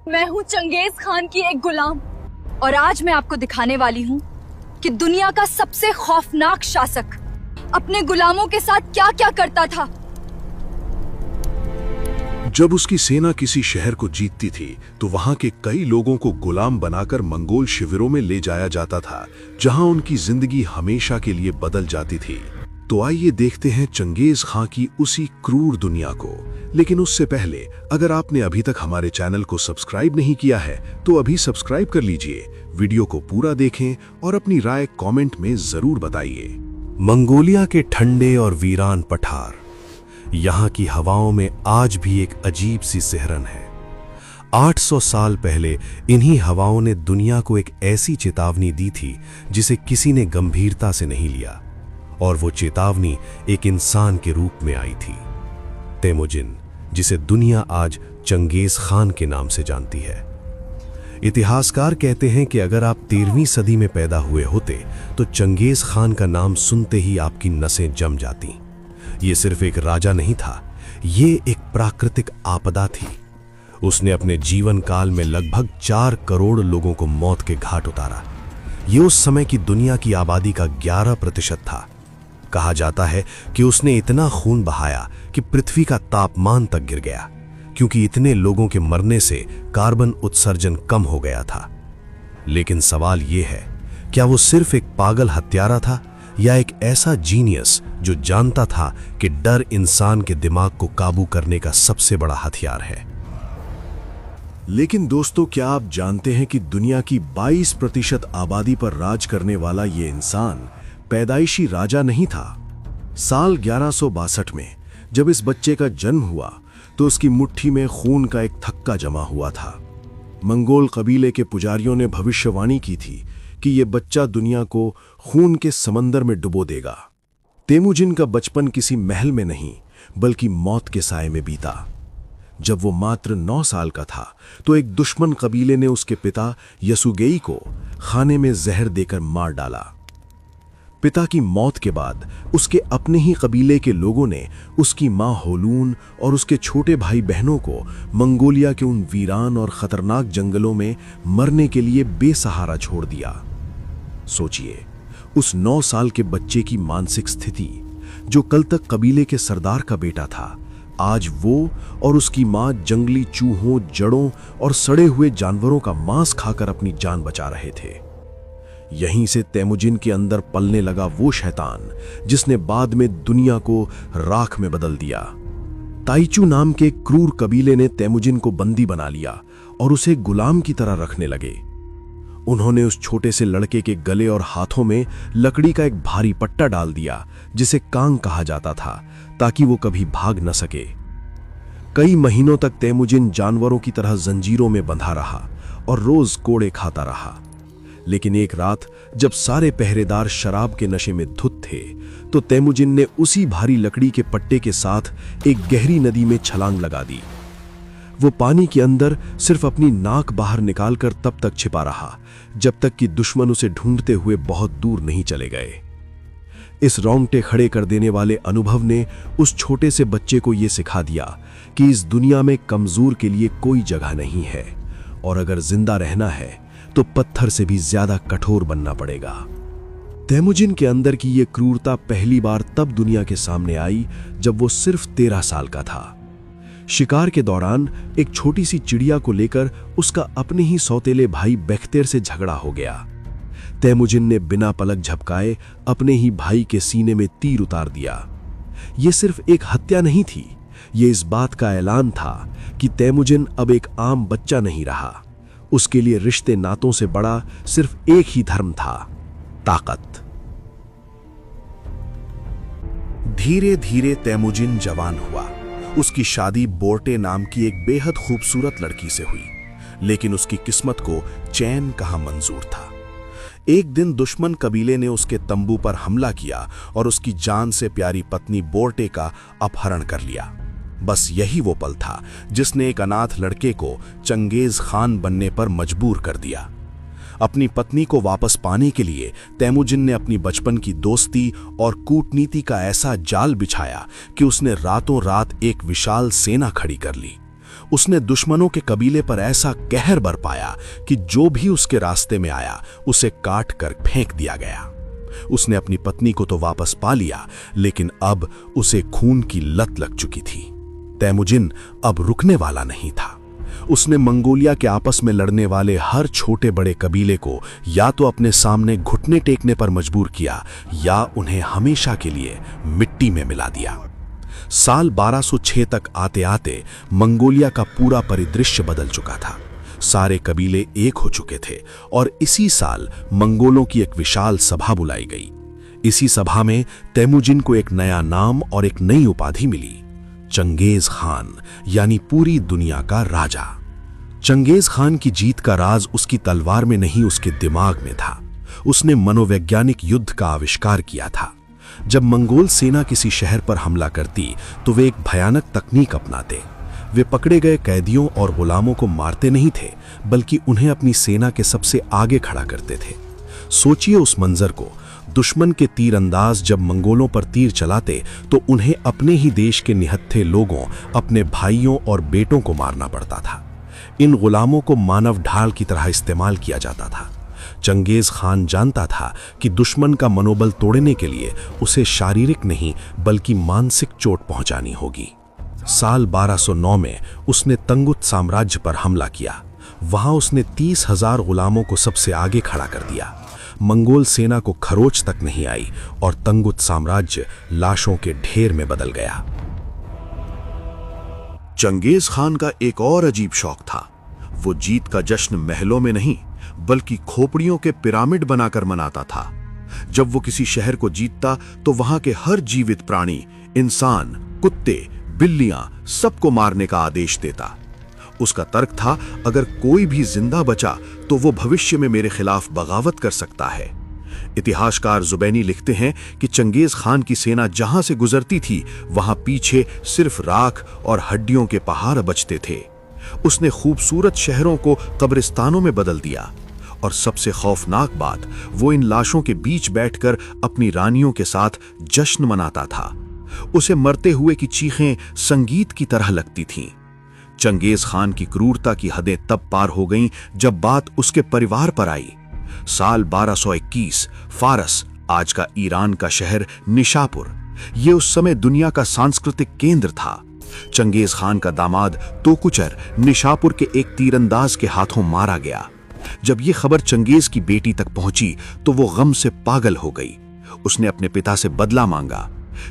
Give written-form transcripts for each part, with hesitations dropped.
मैं हूँ Genghis Khan की एक गुलाम, और आज मैं आपको दिखाने वाली हूँ कि दुनिया का सबसे खौफनाक शासक अपने गुलामों के साथ क्या क्या करता था। जब उसकी सेना किसी शहर को जीतती थी तो वहां के कई लोगों को गुलाम बनाकर मंगोल शिविरों में ले जाया जाता था, जहां उनकी जिंदगी हमेशा के लिए बदल जाती थी। तो आइए देखते हैं चंगेज खां की उसी क्रूर दुनिया को। लेकिन उससे पहले, अगर आपने अभी तक हमारे चैनल को सब्सक्राइब नहीं किया है तो अभी सब्सक्राइब कर लीजिए, वीडियो को पूरा देखें और अपनी राय कमेंट में जरूर बताइए। मंगोलिया के ठंडे और वीरान पठार, यहाँ की हवाओं में आज भी एक अजीब सी सिहरन है। 800 साल पहले इन्हीं हवाओं ने दुनिया को एक ऐसी चेतावनी दी थी जिसे किसी ने गंभीरता से नहीं लिया, और वो चेतावनी एक इंसान के रूप में आई थी, तेमुजिन, जिसे दुनिया आज चंगेज खान के नाम से जानती है। इतिहासकार कहते हैं कि अगर आप 13वीं सदी में पैदा हुए होते तो चंगेज खान का नाम सुनते ही आपकी नसें जम जाती। ये सिर्फ एक राजा नहीं था, ये एक प्राकृतिक आपदा थी। उसने अपने जीवन काल में लगभग 4 करोड़ लोगों को मौत के घाट उतारा। ये उस समय की दुनिया की आबादी का 11% था। कहा जाता है कि उसने इतना खून बहाया कि पृथ्वी का तापमान तक गिर गया, क्योंकि इतने लोगों के मरने से कार्बन उत्सर्जन कम हो गया था। लेकिन सवाल यह है, क्या वो सिर्फ एक पागल हत्यारा था या एक ऐसा जीनियस जो जानता था कि डर इंसान के दिमाग को काबू करने का सबसे बड़ा हथियार है? लेकिन दोस्तों, क्या आप जानते हैं कि दुनिया की 22% आबादी पर राज करने वाला ये इंसान पैदाइशी राजा नहीं था। साल 1162 में जब इस बच्चे का जन्म हुआ तो उसकी मुट्ठी में खून का एक थक्का जमा हुआ था। मंगोल कबीले के पुजारियों ने भविष्यवाणी की थी कि यह बच्चा दुनिया को खून के समंदर में डुबो देगा। तेमुजिन का बचपन किसी महल में नहीं बल्कि मौत के साए में बीता। जब वो मात्र 9 साल का था तो एक दुश्मन कबीले ने उसके पिता यसुगेई को खाने में जहर देकर मार डाला। पिता की मौत के बाद उसके अपने ही कबीले के लोगों ने उसकी मां होलून और उसके छोटे भाई बहनों को मंगोलिया के उन वीरान और खतरनाक जंगलों में मरने के लिए बेसहारा छोड़ दिया। सोचिए, उस 9 साल के बच्चे की मानसिक स्थिति। जो कल तक कबीले के सरदार का बेटा था, आज वो और उसकी मां जंगली चूहों, जड़ों और सड़े हुए जानवरों का मांस खाकर अपनी जान बचा रहे थे। यहीं से तेमुजिन के अंदर पलने लगा वो शैतान जिसने बाद में दुनिया को राख में बदल दिया। ताइचू नाम के क्रूर कबीले ने तेमुजिन को बंदी बना लिया और उसे गुलाम की तरह रखने लगे। उन्होंने उस छोटे से लड़के के गले और हाथों में लकड़ी का एक भारी पट्टा डाल दिया जिसे कांग कहा जाता था, ताकि वो कभी भाग न सके। कई महीनों तक तेमुजिन जानवरों की तरह जंजीरों में बंधा रहा और रोज कोड़े खाता रहा। लेकिन एक रात जब सारे पहरेदार शराब के नशे में धुत थे तो तेमुजिन ने उसी भारी लकड़ी के पट्टे के साथ एक गहरी नदी में छलांग लगा दी। वो पानी के अंदर सिर्फ अपनी नाक बाहर निकालकर तब तक छिपा रहा जब तक कि दुश्मन उसे ढूंढते हुए बहुत दूर नहीं चले गए। इस रोंगटे खड़े कर देने वाले अनुभव ने उस छोटे से बच्चे को यह सिखा दिया कि इस दुनिया में कमजोर के लिए कोई जगह नहीं है, और अगर जिंदा रहना है तो पत्थर से भी ज्यादा कठोर बनना पड़ेगा। तेमुजिन के अंदर की यह क्रूरता पहली बार तब दुनिया के सामने आई जब वो सिर्फ 13 साल का था। शिकार के दौरान एक छोटी सी चिड़िया को लेकर उसका अपने ही सौतेले भाई बेख्तेर से झगड़ा हो गया। तेमुजिन ने बिना पलक झपकाए अपने ही भाई के सीने में तीर उतार दिया। यह सिर्फ एक हत्या नहीं थी, यह इस बात का ऐलान था कि तेमुजिन अब एक आम बच्चा नहीं रहा। उसके लिए रिश्ते नातों से बड़ा सिर्फ एक ही धर्म था, ताकत। धीरे धीरे तेमुजिन जवान हुआ। उसकी शादी बोर्टे नाम की एक बेहद खूबसूरत लड़की से हुई, लेकिन उसकी किस्मत को चैन कहाँ मंजूर था। एक दिन दुश्मन कबीले ने उसके तंबू पर हमला किया और उसकी जान से प्यारी पत्नी बोर्टे का अपहरण कर लिया। बस यही वो पल था जिसने एक अनाथ लड़के को चंगेज खान बनने पर मजबूर कर दिया। अपनी पत्नी को वापस पाने के लिए तेमुजिन ने अपनी बचपन की दोस्ती और कूटनीति का ऐसा जाल बिछाया कि उसने रातों रात एक विशाल सेना खड़ी कर ली। उसने दुश्मनों के कबीले पर ऐसा कहर बरपाया कि जो भी उसके रास्ते में आया उसे काट कर फेंक दिया गया। उसने अपनी पत्नी को तो वापस पा लिया, लेकिन अब उसे खून की लत लग चुकी थी। तैमुजिन अब रुकने वाला नहीं था। उसने मंगोलिया के आपस में लड़ने वाले हर छोटे बड़े कबीले को या तो अपने सामने घुटने टेकने पर मजबूर किया या उन्हें हमेशा के लिए मिट्टी में मिला दिया। साल 1206 तक आते आते मंगोलिया का पूरा परिदृश्य बदल चुका था। सारे कबीले एक हो चुके थे और इसी साल मंगोलों की एक विशाल सभा बुलाई गई। इसी सभा में तैमुजिन को एक नया नाम और एक नई उपाधि मिली, चंगेज खान, यानी पूरी दुनिया का राजा। चंगेज खान की जीत का राज उसकी तलवार में नहीं, उसके दिमाग में था। उसने मनोवैज्ञानिक युद्ध का आविष्कार किया था। जब मंगोल सेना किसी शहर पर हमला करती तो वे एक भयानक तकनीक अपनाते। वे पकड़े गए कैदियों और गुलामों को मारते नहीं थे, बल्कि उन्हें अपनी सेना के सबसे आगे खड़ा करते थे। सोचिए उस मंजर को, दुश्मन के तीरंदाज जब मंगोलों पर तीर चलाते तो उन्हें अपने ही देश के निहत्थे लोगों, अपने भाइयों और बेटों को मारना पड़ता था। इन गुलामों को मानव ढाल की तरह इस्तेमाल किया जाता था। चंगेज खान जानता था कि दुश्मन का मनोबल तोड़ने के लिए उसे शारीरिक नहीं बल्कि मानसिक चोट पहुंचानी होगी। साल 1209 में उसने तंगुत साम्राज्य पर हमला किया। वहां उसने 30,000 गुलामों को सबसे आगे खड़ा कर दिया। मंगोल सेना को खरोच तक नहीं आई और तंगुत साम्राज्य लाशों के ढेर में बदल गया। चंगेज खान का एक और अजीब शौक था। वो जीत का जश्न महलों में नहीं बल्कि खोपड़ियों के पिरामिड बनाकर मनाता था। जब वो किसी शहर को जीतता तो वहां के हर जीवित प्राणी, इंसान, कुत्ते, बिल्लियां, सबको मारने का आदेश देता। उसका तर्क था, अगर कोई भी जिंदा बचा तो वो भविष्य में मेरे खिलाफ बगावत कर सकता है। इतिहासकार जुबैनी लिखते हैं कि चंगेज खान की सेना जहां से गुजरती थी वहां पीछे सिर्फ राख और हड्डियों के पहाड़ बचते थे। उसने खूबसूरत शहरों को कब्रिस्तानों में बदल दिया और सबसे खौफनाक बात, वो इन लाशों के बीच बैठकर अपनी रानियों के साथ जश्न मनाता था। उसे मरते हुए की चीखें संगीत की तरह लगती थीं। चंगेज खान की क्रूरता की हदें तब पार हो गईं जब बात उसके परिवार पर आई। साल 1221, फारस, आज का ईरान का शहर निशापुर, ये उस समय दुनिया का सांस्कृतिक केंद्र था। चंगेज खान का दामाद तोकुचर निशापुर के एक तीरंदाज के हाथों मारा गया। जब ये खबर चंगेज की बेटी तक पहुंची तो वो गम से पागल हो गई। उसने अपने पिता से बदला मांगा।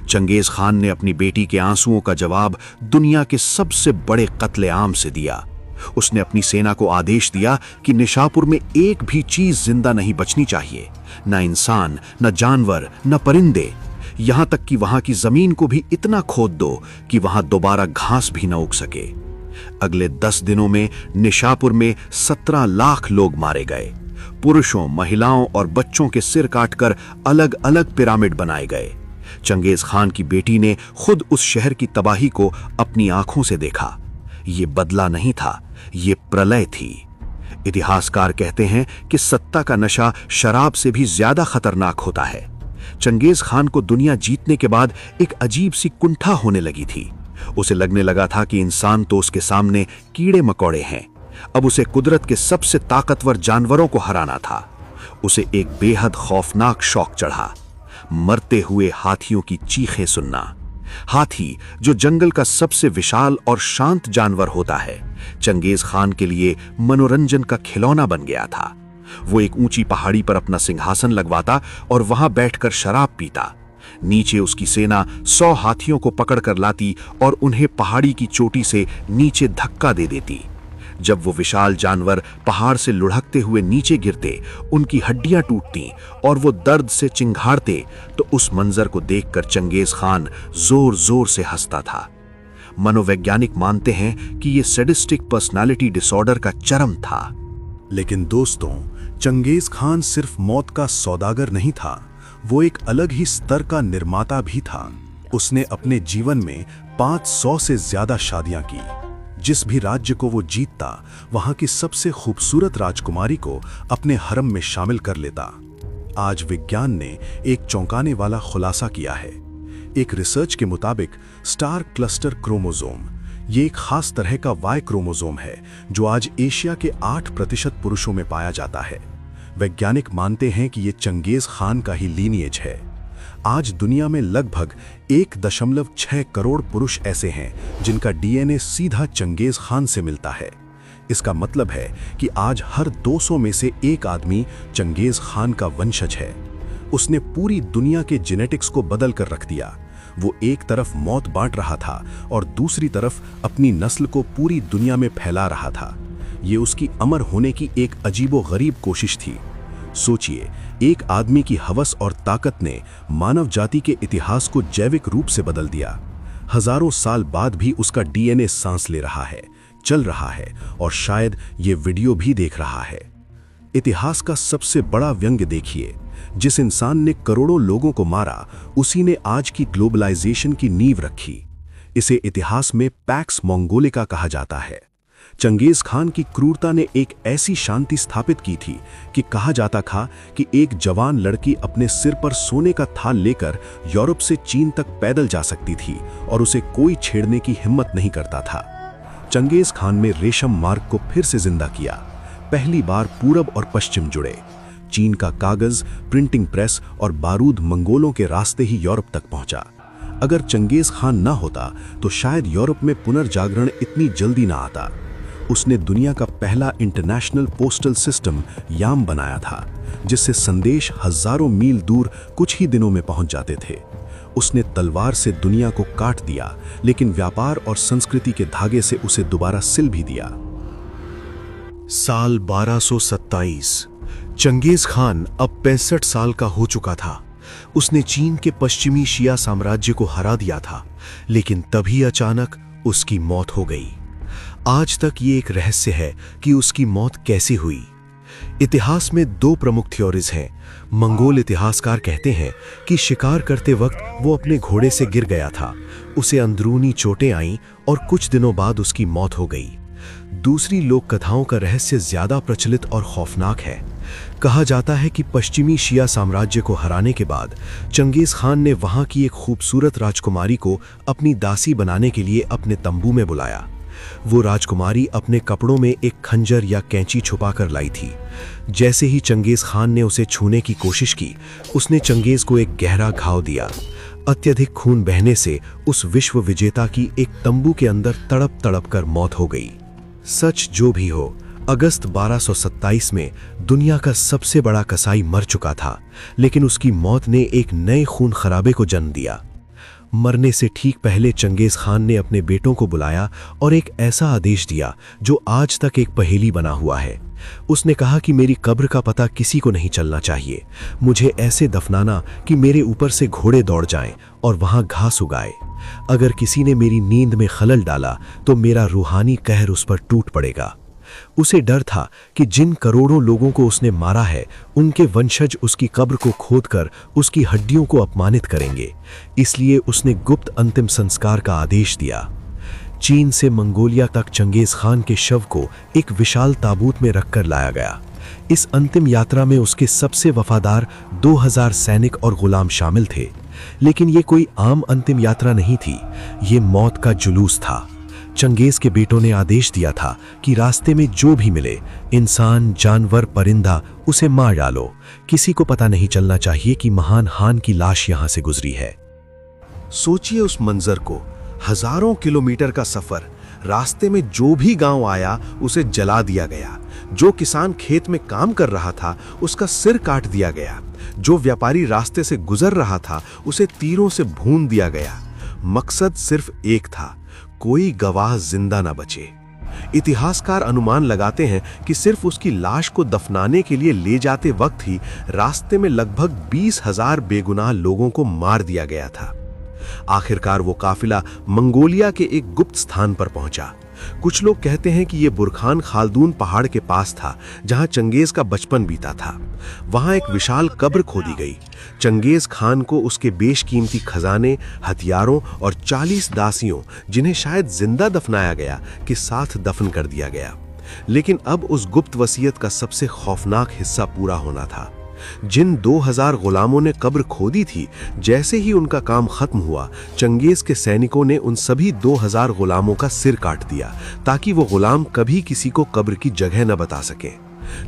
चंगेज खान ने अपनी बेटी के आंसुओं का जवाब दुनिया के सबसे बड़े कत्लेआम से दिया। उसने अपनी सेना को आदेश दिया कि निशापुर में एक भी चीज जिंदा नहीं बचनी चाहिए, न इंसान, न जानवर, न परिंदे, यहां तक कि वहां की जमीन को भी इतना खोद दो कि वहां दोबारा घास भी न उग सके। अगले 10 दिनों में निशापुर में 17 लाख लोग मारे गए। पुरुषों, महिलाओं और बच्चों के सिर काटकर अलग अलग पिरामिड बनाए गए। चंगेज खान की बेटी ने खुद उस शहर की तबाही को अपनी आंखों से देखा। ये बदला नहीं था, ये प्रलय थी। इतिहासकार कहते हैं कि सत्ता का नशा शराब से भी ज्यादा खतरनाक होता है। चंगेज खान को दुनिया जीतने के बाद एक अजीब सी कुंठा होने लगी थी। उसे लगने लगा था कि इंसान तो उसके सामने कीड़े मकोड़े हैं। अब उसे कुदरत के सबसे ताकतवर जानवरों को हराना था। उसे एक बेहद खौफनाक शौक चढ़ा, मरते हुए हाथियों की चीखें सुनना। हाथी, जो जंगल का सबसे विशाल और शांत जानवर होता है, चंगेज खान के लिए मनोरंजन का खिलौना बन गया था। वो एक ऊंची पहाड़ी पर अपना सिंहासन लगवाता और वहां बैठकर शराब पीता। नीचे उसकी सेना 100 हाथियों को पकड़कर लाती और उन्हें पहाड़ी की चोटी से नीचे धक्का दे देती। जब वो विशाल जानवर पहाड़ से लुढ़कते हुए नीचे गिरते, उनकी हड्डियां टूटती और वो दर्द से चिंघाड़ते, तो उस मंजर को देखकर चंगेज खान जोर जोर से हंसता था। मनोवैज्ञानिक मानते हैं कि ये सैडिस्टिक पर्सनालिटी डिसऑर्डर का चरम था। लेकिन दोस्तों, चंगेज खान सिर्फ मौत का सौदागर नहीं था, वो एक अलग ही स्तर का निर्माता भी था। उसने अपने जीवन में 500 से ज्यादा शादियां की। जिस भी राज्य को वो जीतता, वहां की सबसे खूबसूरत राजकुमारी को अपने हरम में शामिल कर लेता। आज विज्ञान ने एक चौंकाने वाला खुलासा किया है। एक रिसर्च के मुताबिक स्टार क्लस्टर क्रोमोसोम, ये एक खास तरह का वाई क्रोमोसोम है जो आज एशिया के 8% पुरुषों में पाया जाता है। वैज्ञानिक मानते हैं कि ये चंगेज खान का ही लीनिएज है। आज दुनिया में लगभग 1.6 करोड़ पुरुष ऐसे हैं जिनका डीएनए सीधा चंगेज खान से मिलता है। इसका मतलब है कि आज हर 200 में से एक आदमी चंगेज खान का वंशज है। उसने पूरी दुनिया के जेनेटिक्स को बदल कर रख दिया। वो एक तरफ मौत बांट रहा था और दूसरी तरफ अपनी नस्ल को पूरी दुनिया में फैला रहा था। ये उसकी अमर होने की एक अजीबोगरीब कोशिश थी। सोचिए, एक आदमी की हवस और ताकत ने मानव जाति के इतिहास को जैविक रूप से बदल दिया। हजारों साल बाद भी उसका डीएनए सांस ले रहा है, चल रहा है और शायद ये वीडियो भी देख रहा है। इतिहास का सबसे बड़ा व्यंग्य देखिए, जिस इंसान ने करोड़ों लोगों को मारा, उसी ने आज की ग्लोबलाइजेशन की नींव रखी। इसे इतिहास में पैक्स मंगोलिका कहा जाता है। चंगेज खान की क्रूरता ने एक ऐसी शांति स्थापित की थी कि कहा जाता था कि एक जवान लड़की अपने सिर पर सोने का थाल लेकर यूरोप से चीन तक पैदल जा सकती थी और उसे कोई छेड़ने की हिम्मत नहीं करता था। चंगेज खान में रेशम मार्ग को फिर से जिंदा किया। पहली बार पूरब और पश्चिम जुड़े। चीन का कागज, प्रिंटिंग प्रेस और बारूद मंगोलों के रास्ते ही यूरोप तक पहुंचा। अगर चंगेज खान ना होता तो शायद यूरोप में पुनर्जागरण इतनी जल्दी ना आता। उसने दुनिया का पहला इंटरनेशनल पोस्टल सिस्टम याम बनाया था, जिससे संदेश हजारों मील दूर कुछ ही दिनों में पहुंच जाते थे। उसने तलवार से दुनिया को काट दिया, लेकिन व्यापार और संस्कृति के धागे से उसे दोबारा सिल भी दिया। साल 1227। चंगेज खान अब 65 साल का हो चुका था। उसने चीन के पश्चिमी शिया साम्राज्य को हरा दिया था, लेकिन तभी अचानक उसकी मौत हो गई। आज तक ये एक रहस्य है कि उसकी मौत कैसे हुई। इतिहास में दो प्रमुख थ्योरीज हैं। मंगोल इतिहासकार कहते हैं कि शिकार करते वक्त वो अपने घोड़े से गिर गया था, उसे अंदरूनी चोटें आईं और कुछ दिनों बाद उसकी मौत हो गई। दूसरी लोक कथाओं का रहस्य ज्यादा प्रचलित और खौफनाक है। कहा जाता है कि पश्चिमी शिया साम्राज्य को हराने के बाद चंगेज खान ने वहां की एक खूबसूरत राजकुमारी को अपनी दासी बनाने के लिए अपने तंबू में बुलाया। वो राजकुमारी अपने कपड़ों में एक खंजर या कैंची छुपाकर लाई थी। जैसे ही चंगेज खान ने उसे छूने की कोशिश की, उसने चंगेज को एक गहरा घाव दिया। अत्यधिक खून बहने से उस विश्व विजेता की एक तंबू के अंदर तड़प तड़प कर मौत हो गई। सच जो भी हो, अगस्त 1227 में दुनिया का सबसे बड़ा कसाई मर चुका था, लेकिन उसकी मौत ने एक नए खून खराबे को जन्म दिया। मरने से ठीक पहले चंगेज खान ने अपने बेटों को बुलाया और एक ऐसा आदेश दिया जो आज तक एक पहेली बना हुआ है। उसने कहा कि मेरी कब्र का पता किसी को नहीं चलना चाहिए। मुझे ऐसे दफनाना कि मेरे ऊपर से घोड़े दौड़ जाएं और वहां घास उगाए। अगर किसी ने मेरी नींद में खलल डाला तो मेरा रूहानी कहर उस पर टूट पड़ेगा। उसे डर था कि जिन करोड़ों लोगों को उसने मारा है, उनके वंशज उसकी कब्र को खोदकर उसकी हड्डियों को अपमानित करेंगे। इसलिए उसने गुप्त अंतिम संस्कार का आदेश दिया। चीन से मंगोलिया तक चंगेज खान के शव को एक विशाल ताबूत में रखकर लाया गया। इस अंतिम यात्रा में उसके सबसे वफादार 2000 सैनिक और गुलाम शामिल थे। लेकिन ये कोई आम अंतिम यात्रा नहीं थी, ये मौत का जुलूस था। चंगेज के बेटों ने आदेश दिया था कि रास्ते में जो भी मिले, इंसान, जानवर, परिंदा, उसे मार डालो। किसी को पता नहीं चलना चाहिए कि महान खान की लाश यहां से गुजरी है। सोचिए उस मंजर को, हजारों किलोमीटर का सफर, रास्ते में जो भी गांव आया उसे जला दिया गया। जो किसान खेत में काम कर रहा था उसका सिर काट दिया गया। जो व्यापारी रास्ते से गुजर रहा था उसे तीरों से भून दिया गया। मकसद सिर्फ एक था, कोई गवाह जिंदा न बचे। इतिहासकार अनुमान लगाते हैं कि सिर्फ उसकी लाश को दफनाने के लिए ले जाते वक्त ही रास्ते में लगभग 20,000 बेगुनाह लोगों को मार दिया गया था। आखिरकार वो काफिला मंगोलिया के एक गुप्त स्थान पर पहुंचा। कुछ लोग कहते हैं कि यह बुरखान खालदून पहाड़ के पास था, जहां चंगेज का बचपन बीता था। वहां एक विशाल कब्र खोदी गई। चंगेज खान को उसके बेशकीमती खजाने, हथियारों और 40 दासियों, जिन्हें शायद जिंदा दफनाया गया, के साथ दफन कर दिया गया। लेकिन अब उस गुप्त वसीयत का सबसे खौफनाक हिस्सा पूरा होना था। जिन 2000 गुलामों ने कब्र खोदी थी, जैसे ही उनका काम खत्म हुआ, चंगेज के सैनिकों ने उन सभी 2000 गुलामों का सिर काट दिया ताकि वो गुलाम कभी किसी को कब्र की जगह न बता सकें।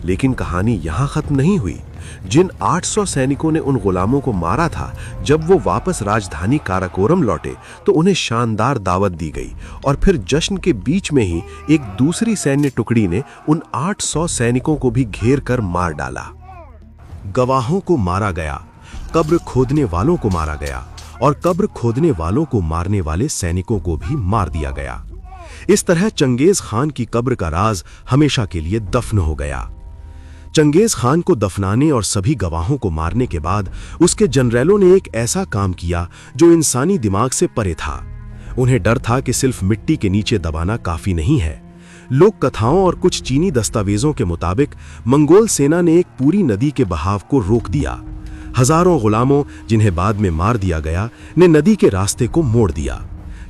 लेकिन कहानी यहां खत्म नहीं हुई। जिन 800 सैनिकों ने उन गुलामों को मारा था, जब वो वापस राजधानी काराकोरम लौटे तो उन्हें शानदार दावत दी गई और फिर जश्न के बीच में ही एक दूसरी सैन्य टुकड़ी ने उन 800 सैनिकों को भी घेर कर मार डाला। गवाहों को मारा गया, कब्र खोदने वालों को मारा गया और कब्र खोदने वालों को मारने वाले सैनिकों को भी मार दिया गया। इस तरह चंगेज खान की कब्र का राज हमेशा के लिए दफन हो गया। चंगेज खान को दफनाने और सभी गवाहों को मारने के बाद उसके जनरलों ने एक ऐसा काम किया जो इंसानी दिमाग से परे था। उन्हें डर था कि सिर्फ मिट्टी के नीचे दबाना काफी नहीं है। लोक कथाओं और कुछ चीनी दस्तावेजों के मुताबिक मंगोल सेना ने एक पूरी नदी के बहाव को रोक दिया। हजारों गुलामों, जिन्हें बाद में मार दिया गया, ने नदी के रास्ते को मोड़ दिया।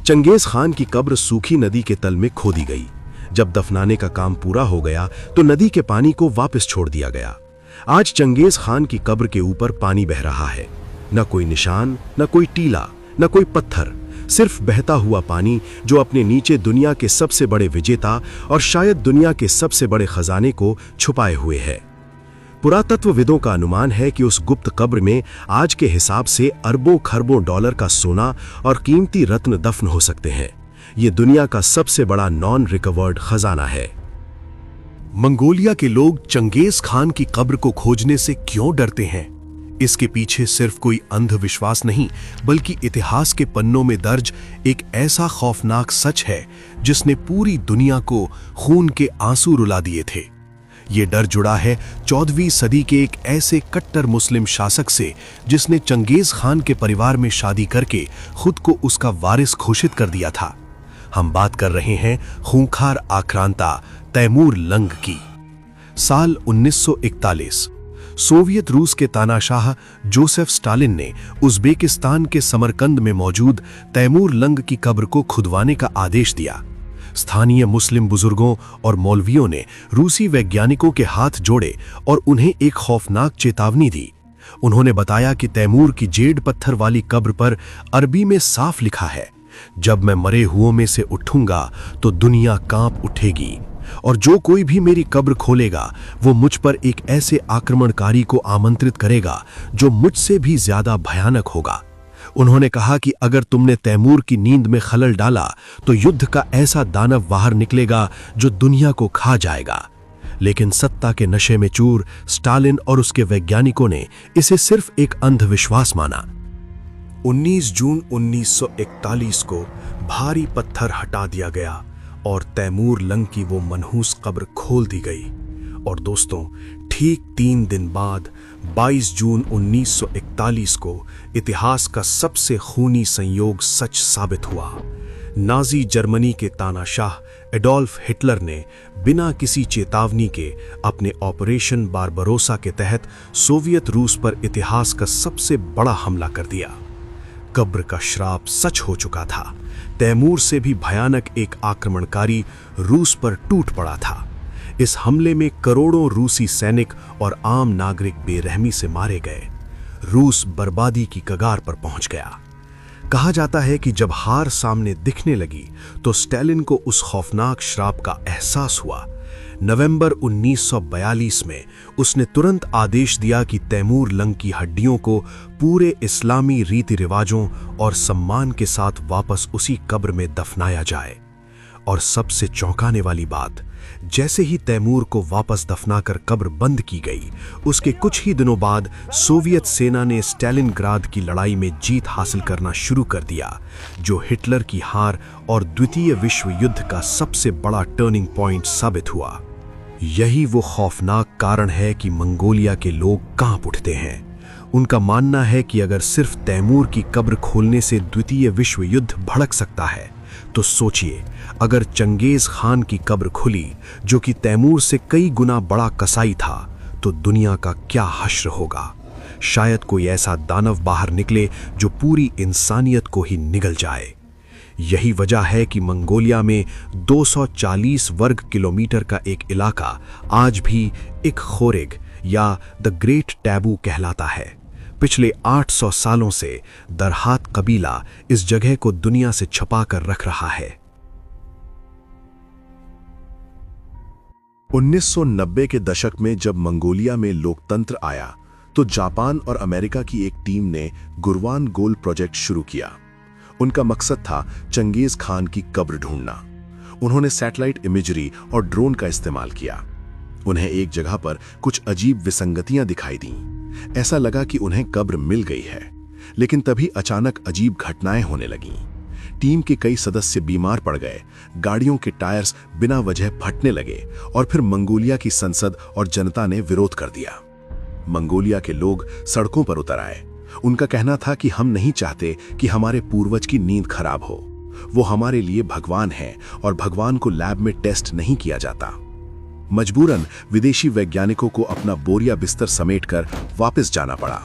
चंगेज खान की कब्र सूखी नदी के तल में खोदी गई। जब दफनाने का काम पूरा हो गया तो नदी के पानी को वापस छोड़ दिया गया। आज चंगेज खान की कब्र के ऊपर पानी बह रहा है। न कोई निशान, न कोई टीला, न कोई पत्थर, सिर्फ बहता हुआ पानी जो अपने नीचे दुनिया के सबसे बड़े विजेता और शायद दुनिया के सबसे बड़े खजाने को छुपाए हुए है। पुरातत्वविदों का अनुमान है कि उस गुप्त कब्र में आज के हिसाब से अरबों खरबों डॉलर का सोना और कीमती रत्न दफन हो सकते हैं। ये दुनिया का सबसे बड़ा नॉन रिकवर्ड खजाना है। मंगोलिया के लोग चंगेज खान की कब्र को खोजने से क्यों डरते हैं? इसके पीछे सिर्फ कोई अंधविश्वास नहीं, बल्कि इतिहास के पन्नों में दर्ज एक ऐसा खौफनाक सच है जिसने पूरी दुनिया को खून के आंसू रुला दिए थे। ये डर जुड़ा है 14वीं सदी के एक ऐसे कट्टर मुस्लिम शासक से जिसने चंगेज खान के परिवार में शादी करके खुद को उसका वारिस घोषित कर दिया था। हम बात कर रहे हैं खूंखार आक्रांता तैमूर लंग की। साल 1941 सोवियत रूस के तानाशाह जोसेफ स्टालिन ने उज़्बेकिस्तान के समरकंद में मौजूद तैमूर लंग की कब्र को खुदवाने का आदेश दिया। स्थानीय मुस्लिम बुजुर्गों और मौलवियों ने रूसी वैज्ञानिकों के हाथ जोड़े और उन्हें एक खौफनाक चेतावनी दी। उन्होंने बताया कि तैमूर की जेड पत्थर वाली कब्र पर अरबी में साफ लिखा है, जब मैं मरे हुओं में से उठूंगा तो दुनिया कांप उठेगी और जो कोई भी मेरी कब्र खोलेगा वो मुझ पर एक ऐसे आक्रमणकारी को आमंत्रित करेगा जो मुझसे भी ज्यादा भयानक होगा। उन्होंने कहा कि अगर तुमने तैमूर की नींद में खलल डाला तो युद्ध का ऐसा दानव बाहर निकलेगा जो दुनिया को खा जाएगा। लेकिन सत्ता के नशे में चूर स्टालिन और उसके वैज्ञानिकों ने इसे सिर्फ एक अंधविश्वास माना। 19 जून 1941 को भारी पत्थर हटा दिया गया और तैमूर लंग की वो मनहूस कब्र खोल दी गई। और दोस्तों, ठीक 3 दिन बाद 22 जून 1941 को इतिहास का सबसे खूनी संयोग सच साबित हुआ। नाजी जर्मनी के तानाशाह एडोल्फ हिटलर ने बिना किसी चेतावनी के अपने ऑपरेशन बारबरोसा के तहत सोवियत रूस पर इतिहास का सबसे बड़ा हमला कर दिया। कब्र का श्राप सच हो चुका था। तैमूर से भी भयानक एक आक्रमणकारी रूस पर टूट पड़ा था। इस हमले में करोड़ों रूसी सैनिक और आम नागरिक बेरहमी से मारे गए। रूस बर्बादी की कगार पर पहुंच गया। कहा जाता है कि जब हार सामने दिखने लगी तो स्टालिन को उस खौफनाक श्राप का एहसास हुआ। नवंबर 1942 में उसने तुरंत आदेश दिया कि तैमूर लंग की हड्डियों को पूरे इस्लामी रीति रिवाजों और सम्मान के साथ वापस उसी कब्र में दफनाया जाए। और सबसे चौंकाने वाली बात, जैसे ही तैमूर को वापस दफनाकर कब्र बंद की गई, उसके कुछ ही दिनों बाद सोवियत सेना ने स्टालिनग्राद की लड़ाई में जीत हासिल करना शुरू कर दिया, जो हिटलर की हार और द्वितीय विश्व युद्ध का सबसे बड़ा टर्निंग पॉइंट साबित हुआ। यही वो खौफनाक कारण है कि मंगोलिया के लोग कांप उठते हैं। उनका मानना है कि अगर सिर्फ तैमूर की कब्र खोलने से द्वितीय विश्व युद्ध भड़क सकता है, तो सोचिए अगर चंगेज खान की कब्र खुली, जो कि तैमूर से कई गुना बड़ा कसाई था, तो दुनिया का क्या हश्र होगा। शायद कोई ऐसा दानव बाहर निकले जो पूरी इंसानियत को ही निगल जाए। यही वजह है कि मंगोलिया में 240 वर्ग किलोमीटर का एक इलाका आज भी एक खोरेग या द ग्रेट टैबू कहलाता है। पिछले 800 सालों से दरहात कबीला इस जगह को दुनिया से छुपा कर रख रहा है। 1990 के दशक में जब मंगोलिया में लोकतंत्र आया तो जापान और अमेरिका की एक टीम ने गुरवान गोल प्रोजेक्ट शुरू किया। उनका मकसद था चंगेज खान की कब्र ढूंढना। उन्होंने सैटेलाइट इमेजरी और ड्रोन का इस्तेमाल किया। उन्हें एक जगह पर कुछ अजीब विसंगतियां दिखाई दीं। ऐसा लगा कि उन्हें कब्र मिल गई है, लेकिन तभी अचानक अजीब घटनाएं होने लगीं। टीम के कई सदस्य बीमार पड़ गए, गाड़ियों के टायर्स बिना वजह फटने लगे और फिर मंगोलिया की संसद और जनता ने विरोध कर दिया। मंगोलिया के लोग सड़कों पर उतर आए। उनका कहना था कि हम नहीं चाहते कि हमारे पूर्वज की नींद खराब हो। वो हमारे लिए भगवान हैं और भगवान को लैब में टेस्ट नहीं किया जाता। मजबूरन विदेशी वैज्ञानिकों को अपना बोरिया बिस्तर समेटकर वापस जाना पड़ा।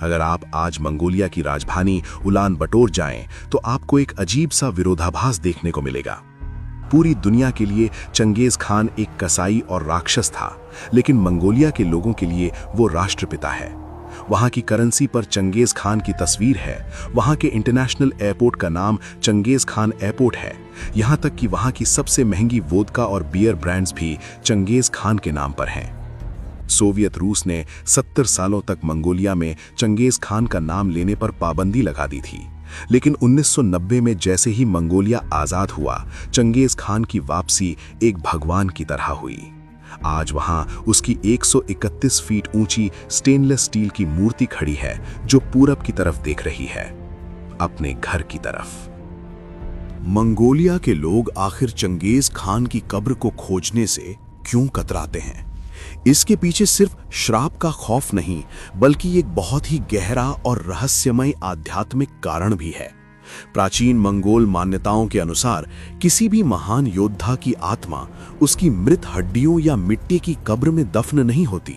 अगर आप आज मंगोलिया की राजधानी उलान बटोर जाएं, तो आपको एक अजीब सा विरोधाभास देखने को मिलेगा। पूरी दुनिया के लिए चंगेज खान एक कसाई और राक्षस था, लेकिन मंगोलिया के लोगों के लिए वो राष्ट्रपिता है। वहां की करेंसी पर चंगेज खान की तस्वीर है। वहां के इंटरनेशनल एयरपोर्ट का नाम चंगेज खान एयरपोर्ट है। यहां तक कि वहां की सबसे महंगी वोदका और बियर ब्रांड्स भी चंगेज खान के नाम पर हैं। सोवियत रूस ने 70 सालों तक मंगोलिया में चंगेज खान का नाम लेने पर पाबंदी लगा दी थी, लेकिन 1990 में जैसे ही मंगोलिया आजाद हुआ, चंगेज खान की वापसी एक भगवान की तरह हुई। आज वहां उसकी 131 फीट ऊंची स्टेनलेस स्टील की मूर्ति खड़ी है, जो पूरब की तरफ देख रही है, अपने घर की तरफ। मंगोलिया के लोग आखिर चंगेज खान की कब्र को खोजने से क्यों कतराते हैं? इसके पीछे सिर्फ श्राप का खौफ नहीं, बल्कि एक बहुत ही गहरा और रहस्यमय आध्यात्मिक कारण भी है। प्राचीन मंगोल मान्यताओं के अनुसार किसी भी महान योद्धा की आत्मा उसकी मृत हड्डियों या मिट्टी की कब्र में दफन नहीं होती,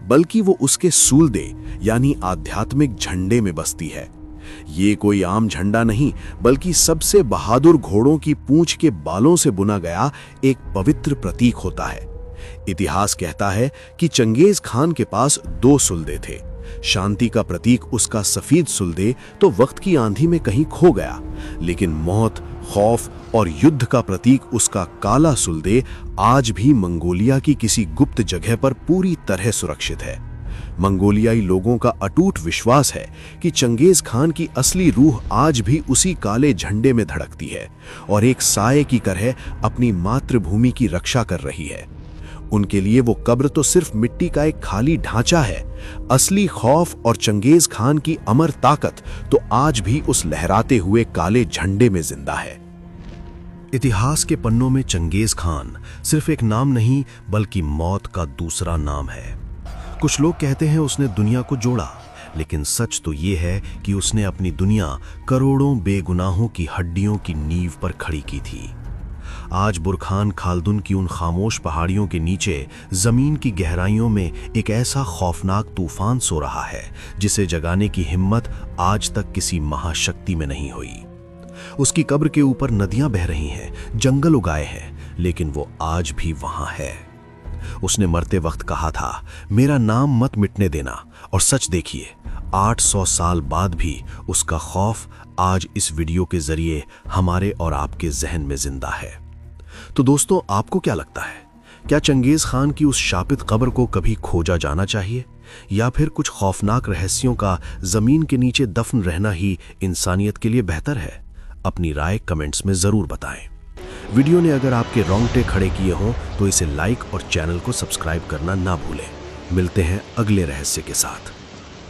बल्कि वो उसके सूलदे यानी आध्यात्मिक झंडे में बसती है। ये कोई आम झंडा नहीं, बल्कि सबसे बहादुर घोड़ों की पूंछ के बालों से बुना गया एक पवित्र प्रतीक होता है। इतिहास कहता है कि चंगेज खान के पास 2 सुलदे थे। शांति का प्रतीक उसका सफेद सुलदे तो वक्त की आंधी में कहीं खो गया, लेकिन मौत, खौफ और युद्ध का प्रतीक उसका काला सुलदे आज भी मंगोलिया की किसी गुप्त जगह पर पूरी तरह सुरक्षित है। मंगोलियाई लोगों का अटूट विश्वास है कि चंगेज खान की असली रूह आज भी उसी काले झंडे में धड़कती है और एक साये की तरह अपनी मातृभूमि की रक्षा कर रही है। उनके लिए वो कब्र तो सिर्फ मिट्टी का एक खाली ढांचा है। असली खौफ और चंगेज खान की अमर ताकत तो आज भी उस लहराते हुए काले झंडे में जिंदा है। इतिहास के पन्नों में चंगेज खान सिर्फ एक नाम नहीं, बल्कि मौत का दूसरा नाम है। कुछ लोग कहते हैं उसने दुनिया को जोड़ा, लेकिन सच तो ये है कि उसने अपनी दुनिया करोड़ों बेगुनाहों की हड्डियों की नींव पर खड़ी की थी। आज बुरखान खालदुन की उन खामोश पहाड़ियों के नीचे जमीन की गहराइयों में एक ऐसा खौफनाक तूफान सो रहा है जिसे जगाने की हिम्मत आज तक किसी महाशक्ति में नहीं हुई। उसकी कब्र के ऊपर नदियां बह रही हैं, जंगल उगाए हैं, लेकिन वो आज भी वहां है। उसने मरते वक्त कहा था, मेरा नाम मत मिटने देना, और सच देखिए 800 साल बाद भी उसका खौफ आज इस वीडियो के जरिए हमारे और आपके जहन में जिंदा है। तो दोस्तों, आपको क्या लगता है? क्या चंगेज खान की उस शापित कब्र को कभी खोजा जाना चाहिए, या फिर कुछ खौफनाक रहस्यों का जमीन के नीचे दफन रहना ही इंसानियत के लिए बेहतर है? अपनी राय कमेंट्स में जरूर बताएं। वीडियो ने अगर आपके रोंगटे खड़े किए हों तो इसे लाइक और चैनल को सब्सक्राइब करना ना भूलें। मिलते हैं अगले रहस्य के साथ।